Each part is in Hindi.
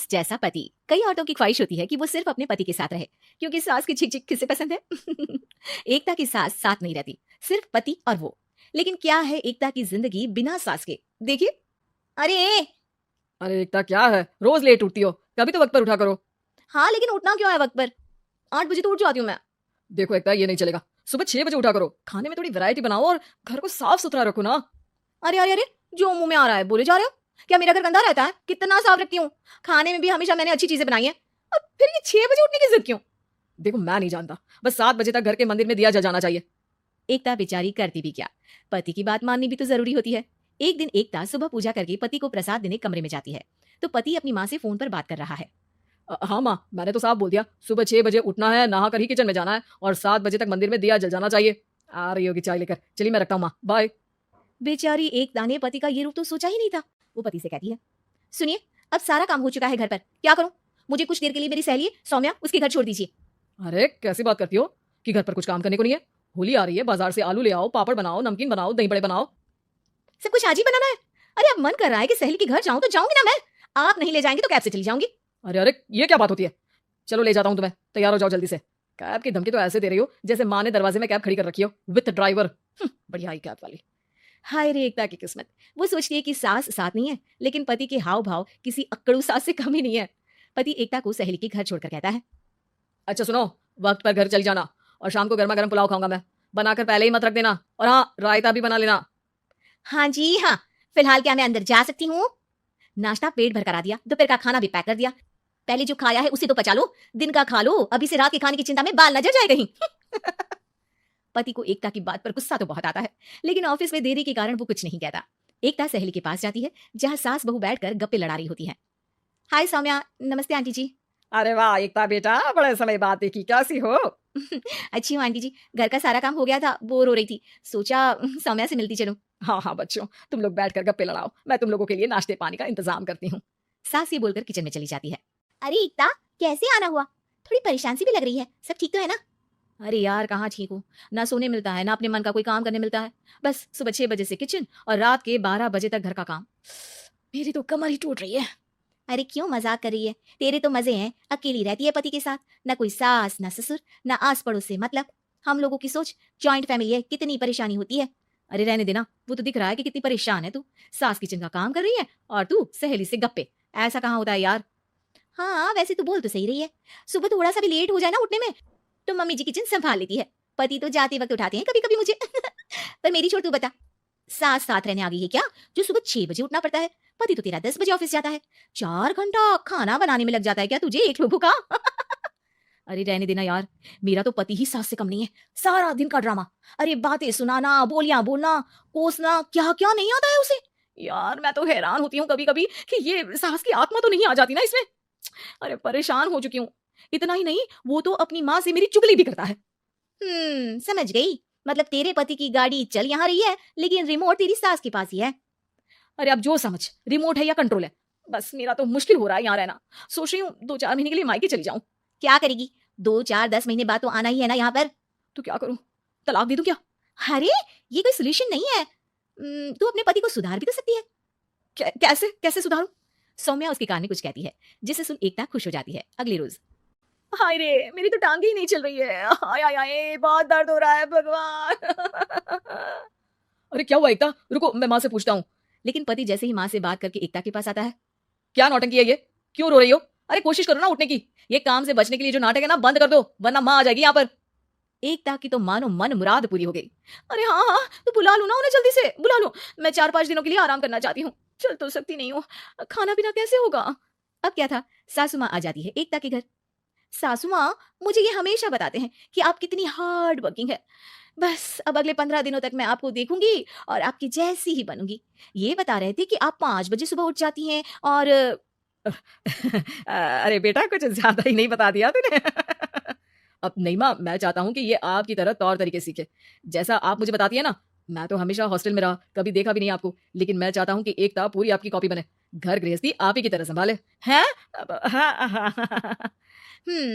सास जैसा पति। कई औरतों की ख्वाहिश होती है कि वो सिर्फ अपने पति के साथ रहे, क्योंकि सास की चिक चिक किसे पसंद है। एकता की सास साथ नहीं रहती, सिर्फ पति और वो। लेकिन क्या है एकता की जिंदगी बिना सास के? देखिए। अरे अरे एकता क्या है, रोज लेट उठती हो, कभी तो वक्त पर उठा करो। हाँ, लेकिन उठना क्यों है वक्त पर? 8 बजे तो उठ जाती हूँ मैं। देखो एकता, ये नहीं चलेगा। सुबह 6 बजे उठा करो, खाने में थोड़ी वैरायटी बनाओ और घर को साफ सुथरा रखो ना। अरे अरे अरे, जो मुंह में आ रहा है बोले जा रहे हो। क्या मेरा घर गंदा रहता है? कितना साफ रखती हूँ। खाने में भी हमेशा मैंने अच्छी चीजें बनाई है। अब फिर ये 6 बजे उठने की जिद क्यों? देखो मैं नहीं जानता, बस 7 बजे तक घर के मंदिर में दिया जल जाना चाहिए। एकता बेचारी करती भी क्या, पति की बात माननी भी तो जरूरी होती है। एक दिन एकता सुबह पूजा करके पति को प्रसाद देने कमरे में जाती है, तो पति अपनी माँ से फोन पर बात कर रहा है। हाँ माँ, मैंने तो साफ बोल दिया, सुबह 6 बजे उठना है, नहा कर ही किचन में जाना है और 7 बजे तक मंदिर में दिया जल जाना चाहिए। आ रही होगी चाय लेकर, चलिए मैं रखता हूँ माँ, बाय। बेचारी एकता ने पति का ये रूप तो सोचा ही नहीं था। वो पति से कहती है, सुनिए, अब सारा काम हो चुका है घर पर, क्या करूं? मुझे कुछ देर के लिए मेरी सहेली सौम्या उसके घर छोड़ दीजिए। अरे कैसी बात करती हो कि घर पर कुछ काम करने को नहीं है? होली आ रही है, बाजार से आलू ले आओ, पापड़ बनाओ, नमकीन बनाओ, दही बड़े बनाओ। सब कुछ आज ही बनाना है? अरे अब मन कर रहा है कि सहेली के घर जाऊं तो जाऊंगी ना मैं। आप नहीं ले जाएंगे तो कैब से चली जाऊंगी। अरे अरे, ये क्या बात होती है? चलो ले जाता हूँ तुम्हें, तैयार हो जाओ जल्दी से। कैब की धमकी तो ऐसे दे रही हो जैसे माँ ने दरवाजे में कैब खड़ी कर रखी हो विथ ड्राइवर। बढ़िया आई कैब वाली। हाय रे एकता की किस्मत। वो सोचती है कि सास साथ नहीं है, लेकिन पति के हाव भाव किसी अक्कड़ू सास से कम ही नहीं है। पति एकता को सहेली के घर छोड़कर कहता है, अच्छा सुनो, वक्त पर घर चली जाना और शाम को गर्मा गर्म पुलाव खाऊंगा मैं, बनाकर पहले ही मत रख देना। और हाँ, रायता भी बना लेना। हाँ जी हाँ। फिलहाल क्या मैं अंदर जा सकती हूँ? नाश्ता पेट भर करा दिया, दोपहर का खाना भी पैक कर दिया। पहले जो खाया है उसे तो पचा लो, दिन का खा लो, अभी से रात के खाने की चिंता में बाल न जल जाए कहीं। पति को एकता की बात पर गुस्सा तो बहुत आता है, लेकिन ऑफिस में देरी के कारण वो कुछ नहीं कहता। एकता सहेली के पास जाती है, जहाँ सास बहू बैठकर गप्पे लड़ा रही होती है। हाय सौम्या। नमस्ते आंटी जी। अरे वाह एकता बेटा, बड़े समय बाद देखी, कैसी हो? अच्छी हूँ आंटी जी, घर का सारा काम हो गया था, बोर हो रही थी, सोचा सौम्या से मिलती चलूं। हाँ हाँ बच्चों, तुम लोग बैठकर गप्पे लड़ाओ, मैं तुम लोगों के लिए नाश्ते पानी का इंतजाम करती हूँ। सास ये बोलकर किचन में चली जाती है। अरे एकता, कैसे आना हुआ? थोड़ी परेशान सी भी लग रही है, सब ठीक तो है ना? अरे यार कहाँ ठीक हूँ, ना सोने मिलता है ना अपने मन का कोई काम करने मिलता है। बस सुबह 6 बजे से किचन और रात के 12 बजे तक घर का काम। मेरी तो कमर ही टूट रही है। अरे क्यों मजाक कर रही है? तेरे तो मजे हैं, अकेली रहती है पति के साथ, ना कोई सास ना ससुर ना आस पड़ोस से मतलब। हम लोगों की सोच जॉइंट फैमिली है, कितनी परेशानी होती है। अरे रहने देना, वो तो दिख रहा है कि कितनी परेशान है तू। सास किचन का काम कर रही है और तू सहेली से गप्पे। ऐसा कहाँ होता है यार। हाँ वैसे तू बोल तो सही रही है, सुबह थोड़ा सा भी लेट हो जाए ना उठने में तो मम्मी जी किचन संभाल लेती है। पति तो जाते वक्त उठाते हैं कभी कभी मुझे। पर मेरी छोड़, तू बता, सास साथ रहने आ गई है क्या, जो सुबह 6 बजे उठना पड़ता है? पति तो तेरा 10 बजे ऑफिस जाता है, 4 घंटा खाना बनाने में लग जाता है क्या तुझे एक लोगों का? अरे रहने देना यार, मेरा तो पति ही सास से कम नहीं है। सारा दिन का ड्रामा, अरे बातें सुनाना, बोलियां बोलना, कोसना, क्या क्या नहीं आता है उसे। यार मैं तो हैरान होती हूँ कभी कभी कि ये सास की आत्मा तो नहीं आ जाती ना इसमें। अरे परेशान हो चुकी हूँ। इतना ही नहीं, वो तो अपनी माँ से मेरी चुगली भी करता है। समझ गई, मतलब तेरे पति की गाड़ी चल यहाँ रही है लेकिन रिमोट तेरी सास के पास ही है। अरे अब जो समझ, रिमोट है या कंट्रोल है। बस मेरा तो मुश्किल हो रहा है यहाँ रहना। सोच रही हूँ 2-4 महीने के लिए मायके चली जाऊं। क्या करेगी? 2-4-10 महीने बाद तो आना ही है ना यहाँ पर। तो क्या करूं, तलाक दे दूं क्या? अरे ये कोई सोल्यूशन नहीं है। तू अपने पति को सुधार भी तो सकती है। कैसे कैसे सुधारूं? सौम्या उसके कान में कुछ कहती है, जिससे सुन एकता खुश हो जाती है। अगले रोज, हाय रे मेरी तो टांगे ही नहीं चल रही है, हाय हाय हाय बहुत दर्द हो रहा है भगवान। अरे क्या हुआ एकता, रुको मैं माँ से पूछता हूँ। लेकिन पति जैसे ही माँ से बात करके एकता के पास आता है, क्या नौटंकी है ये, क्यों रो रही हो? अरे कोशिश करो ना उठने की, ये काम से बचने के लिए जो नाटक है ना बंद कर दो, वरना माँ आ जाएगी यहाँ पर। एकता की तो मानो मन मुराद पूरी हो गई। अरे हाँ हाँ, तो बुला लो ना उन्हें, जल्दी से बुला लो। मैं 4-5 दिनों के लिए आराम करना चाहती हूँ, चल तो सकती नहीं हूँ, खाना पीना कैसे होगा? अब क्या था, सासू माँ आ जाती है एकता के घर। सासू माँ मुझे ये हमेशा बताते हैं कि आप कितनी हार्ड वर्किंग है। बस अब अगले 15 दिनों तक मैं आपको देखूंगी और आपकी जैसी ही बनूंगी। ये बता रहे थे कि आप 5 बजे सुबह उठ जाती हैं और अरे बेटा कुछ ज्यादा ही नहीं बता दिया तूने। अब नहीं माँ, मैं चाहता हूँ कि ये आपकी तरह तौर तरीके सीखे, जैसा आप मुझे बताती है ना। मैं तो हमेशा हॉस्टल में रहा, कभी देखा भी नहीं आपको, लेकिन मैं चाहता हूँ कि एकता पूरी आपकी कॉपी बने, घर गृहस्थी आप ही की तरह संभाले। हैं?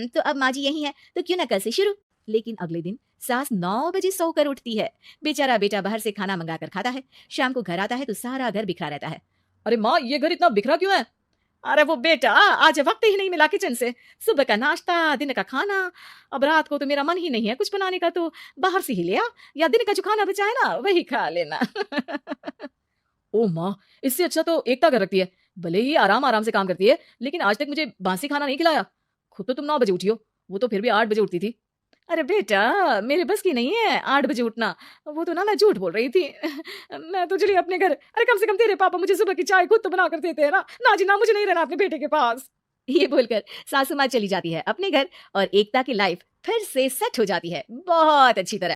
तो अब माँ जी यही है तो क्यों ना कल से शुरू। लेकिन अगले दिन सास 9 बजे सोकर उठती है। बेचारा बेटा बाहर से खाना मंगा कर खाता है, शाम को घर आता है तो सारा घर बिखरा रहता है। अरे माँ, ये घर इतना बिखरा क्यों है? अरे वो बेटा, आज वक्त ही नहीं मिला किचन से। सुबह का नाश्ता, दिन का खाना, अब रात को तो मेरा मन ही नहीं है कुछ बनाने का, तो बाहर से ही ले आ, या दिन का जो खाना बचा है ना वही खा लेना। ओ माँ, इससे अच्छा तो एकता कर रखती है। भले ही आराम आराम से काम करती है, लेकिन आज तक मुझे बासी खाना नहीं खिलाया। खुद तो तुम 9 बजे उठी हो, वो तो फिर भी 8 बजे उठती थी। अरे बेटा, मेरे बस की नहीं है 8 बजे उठना। वो तो ना मैं झूठ बोल रही थी। मैं तो चली अपने घर। अरे कम से कम तेरे पापा मुझे सुबह की चाय खुद तो बना कर देते हैं ना। ना जी ना, मुझे नहीं रहना अपने बेटे के पास। ये बोलकर सासू माँ चली जाती है अपने घर और एकता की लाइफ फिर से सेट हो जाती है बहुत अच्छी तरह।